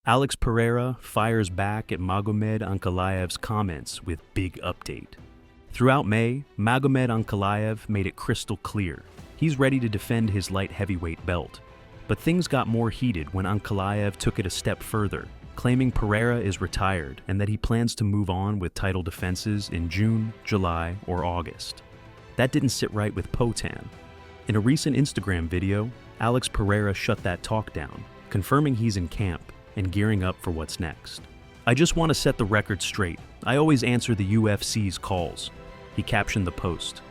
Alex Pereira fires back at Magomed Ankalaev's comments with big update. Throughout May, Magomed Ankalaev made it crystal clear he's ready to defend his light heavyweight belt. But things got more heated when Ankalaev took it a step further, claiming Pereira is retired and that he plans to move on with title defenses in June, July, or August. That didn't sit right with Poatan. In a recent Instagram video, Alex Pereira shut that talk down, confirming he's in camp and gearing up for what's next. "I just want to set the record straight. I always answer the UFC's calls," he captioned the post.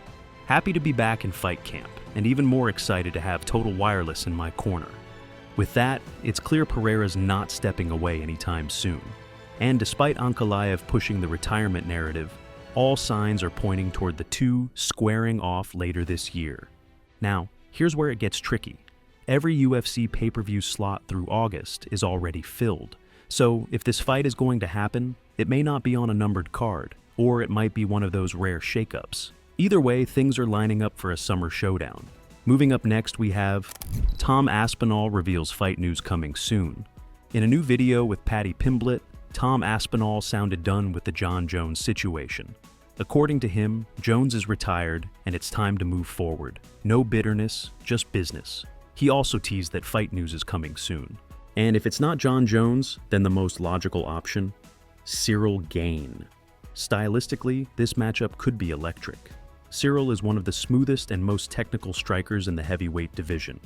"Happy to be back in fight camp, and even more excited to have Total Wireless in my corner." With that, it's clear Pereira's not stepping away anytime soon. And despite Ankalaev pushing the retirement narrative, all signs are pointing toward the two squaring off later this year. Now, here's where it gets tricky. Every UFC pay-per-view slot through August is already filled. So if this fight is going to happen, it may not be on a numbered card, or it might be one of those rare shakeups. Either way, things are lining up for a summer showdown. Moving up next, we have Tom Aspinall reveals fight news coming soon. In a new video with Paddy Pimblett, Tom Aspinall sounded done with the Jon Jones situation. According to him, Jones is retired and it's time to move forward. No bitterness, just business. He also teased that fight news is coming soon. And if it's not Jon Jones, then the most logical option? Ciryl Gane. Stylistically, this matchup could be electric. Ciryl is one of the smoothest and most technical strikers in the heavyweight division.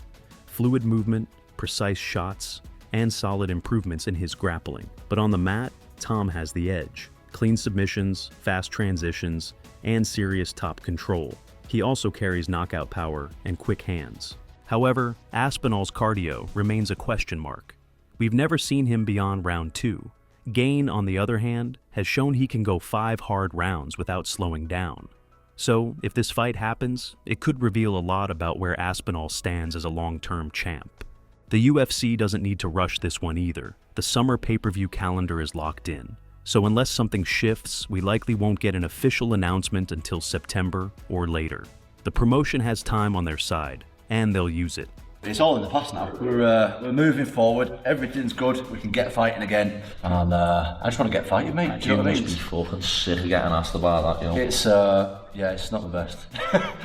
Fluid movement, precise shots, and solid improvements in his grappling. But on the mat, Tom has the edge. Clean submissions, fast transitions, and serious top control. He also carries knockout power and quick hands. However, Aspinall's cardio remains a question mark. We've never seen him beyond round 2. Gane, on the other hand, has shown he can go 5 hard rounds without slowing down. So, if this fight happens, it could reveal a lot about where Aspinall stands as a long-term champ. The UFC doesn't need to rush this one either. The summer pay-per-view calendar is locked in. So unless something shifts, we likely won't get an official announcement until September or later. The promotion has time on their side, and they'll use it. It's all in the past now. We're moving forward. Everything's good. We can get fighting again, and I just want to get fighting, mate. Do you know what I mean? Must be fucking sick of getting asked about that, you know. It's yeah, it's not the best.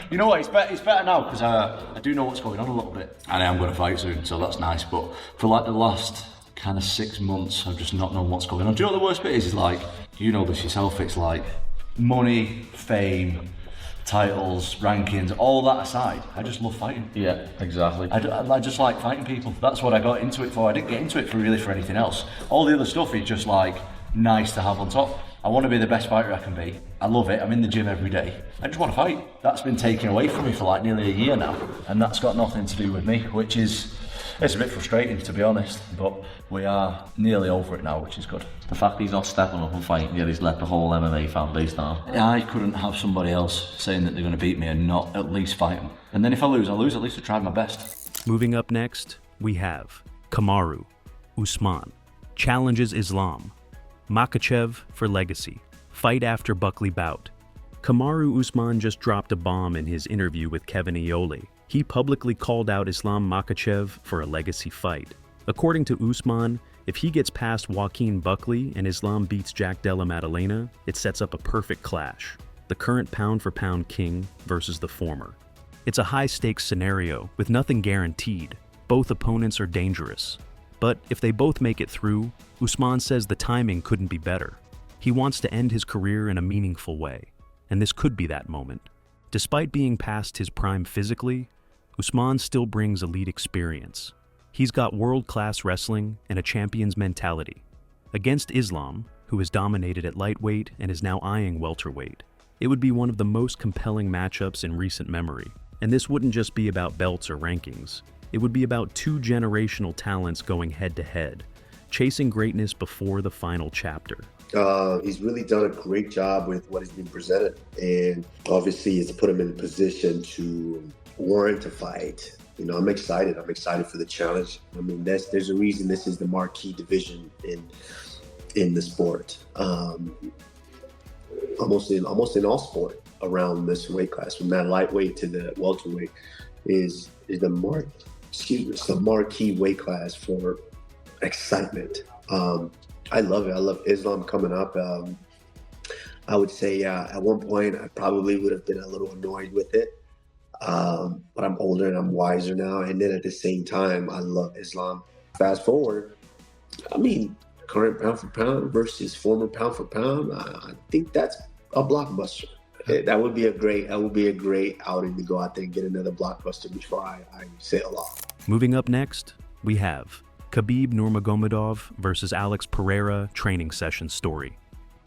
You know what? It's better now because I do know what's going on a little bit, and I am going to fight soon, so that's nice. But for like the last kind of 6 months, I've just not known what's going on. Do you know what the worst bit is? Is like, you know this yourself. It's like money, fame, titles, rankings, all that aside, I just love fighting. Yeah, exactly. I just like fighting people. That's what I got into it for. I didn't get into it for anything else. All the other stuff is just like nice to have on top. I want to be the best fighter I can be. I love it. I'm in the gym every day. I just want to fight. That's been taken away from me for like nearly a year now, and that's got nothing to do with me, which is, it's a bit frustrating to be honest, but we are nearly over it now, which is good. The fact he's not stepping up and fighting yet, he's let the whole MMA fan base down. I couldn't have somebody else saying that they're going to beat me and not at least fight them. And then if I lose, at least I tried my best. Moving up next, we have Kamaru Usman challenges Islam Makhachev for legacy. Fight after Buckley bout. Kamaru Usman just dropped a bomb in his interview with Kevin Iole. He publicly called out Islam Makhachev for a legacy fight. According to Usman, if he gets past Joaquin Buckley and Islam beats Jack Della Maddalena, it sets up a perfect clash. The current pound-for-pound king versus the former. It's a high-stakes scenario with nothing guaranteed. Both opponents are dangerous. But if they both make it through, Usman says the timing couldn't be better. He wants to end his career in a meaningful way, and this could be that moment. Despite being past his prime physically, Usman still brings elite experience. He's got world-class wrestling and a champion's mentality. Against Islam, who has dominated at lightweight and is now eyeing welterweight, it would be one of the most compelling matchups in recent memory. And this wouldn't just be about belts or rankings. It would be about 2 generational talents going head-to-head, chasing greatness before the final chapter. He's really done a great job with what has been presented, and obviously it's put him in a position to warrant a fight. You know, I'm excited for the challenge. I mean, there's a reason this is the marquee division in the sport. Almost in all sport around this weight class, from that lightweight to the welterweight, is the marquee weight class for excitement. I love it. I love Islam coming up. I would say at one point I probably would have been a little annoyed with it, but I'm older and I'm wiser now. And then at the same time, I love Islam. Fast forward, I mean, current pound for pound versus former pound for pound. I think that's a blockbuster. That would be a great outing to go out there and get another blockbuster before I sail off. Moving up next, we have Khabib Nurmagomedov versus Alex Pereira training session story.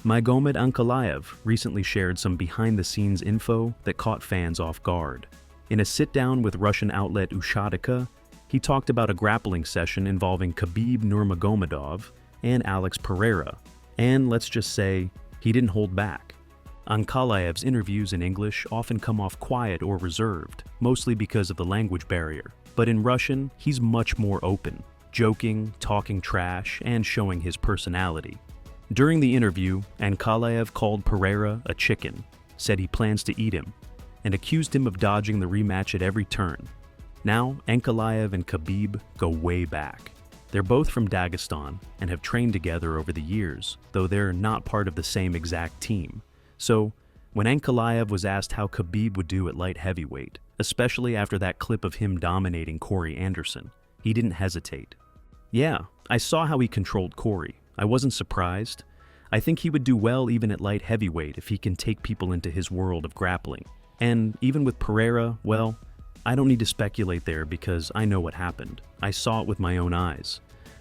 Magomed Ankalaev recently shared some behind-the-scenes info that caught fans off guard. In a sit-down with Russian outlet Ushatka, he talked about a grappling session involving Khabib Nurmagomedov and Alex Pereira, and let's just say, he didn't hold back. Ankalaev's interviews in English often come off quiet or reserved, mostly because of the language barrier, but in Russian, he's much more open, joking, talking trash, and showing his personality. During the interview, Ankalaev called Pereira a chicken, said he plans to eat him, and accused him of dodging the rematch at every turn. Now, Ankalaev and Khabib go way back. They're both from Dagestan and have trained together over the years, though they're not part of the same exact team. So, when Ankalaev was asked how Khabib would do at light heavyweight, especially after that clip of him dominating Corey Anderson, he didn't hesitate. Yeah, I saw how he controlled Corey. I wasn't surprised. I think he would do well even at light heavyweight if he can take people into his world of grappling. And even with Pereira, well, I don't need to speculate there because I know what happened. I saw it with my own eyes.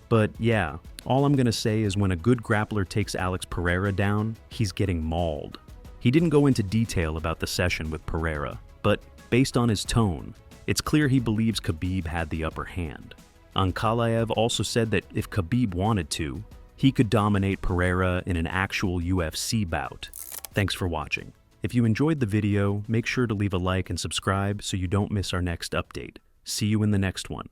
But yeah, all I'm gonna say is when a good grappler takes Alex Pereira down, he's getting mauled. He didn't go into detail about the session with Pereira, but based on his tone, it's clear he believes Khabib had the upper hand. Ankalaev also said that if Khabib wanted to, he could dominate Pereira in an actual UFC bout. Thanks for watching. If you enjoyed the video, make sure to leave a like and subscribe so you don't miss our next update. See you in the next one.